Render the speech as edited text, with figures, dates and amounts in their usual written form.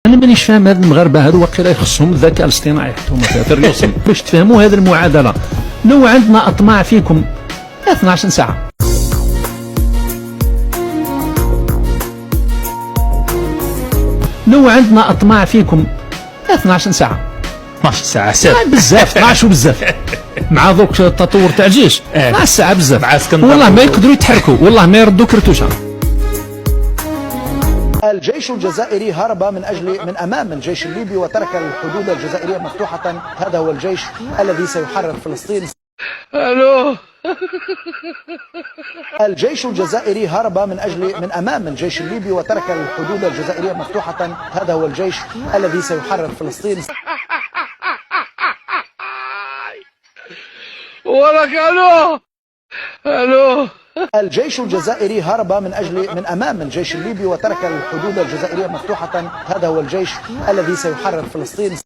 انا مانيش فاهم هاد المغاربه هادو واقيلا يخصهم الذكاء الاصطناعي حتى هما في اليوصل باش تفهموا هذه المعادله. لو عندنا اطماع فيكم 12 ساعه، لو عندنا اطماع فيكم 12 ساعه 12 ساعه ساعه بزاف 12 وبزاف مع دوك التطور تاع الجيش 12 ساعه بزاف مع اسكندر والله ما يقدروا يتحركوا، والله ما يردوا كرتوشه. الجيش الجزائري هرب من أمام الجيش الليبي وترك الحدود الجزائرية مفتوحة. هذا هو الجيش الذي سيحرر فلسطين. الو الجيش الجزائري هرب من أمام الجيش الليبي وترك الحدود الجزائرية مفتوحة. هذا هو الجيش الذي سيحرر فلسطين. ولك الو الو الجيش الجزائري هرب من أمام الجيش الليبي وترك الحدود الجزائرية مفتوحة. هذا هو الجيش الذي سيحرر فلسطين.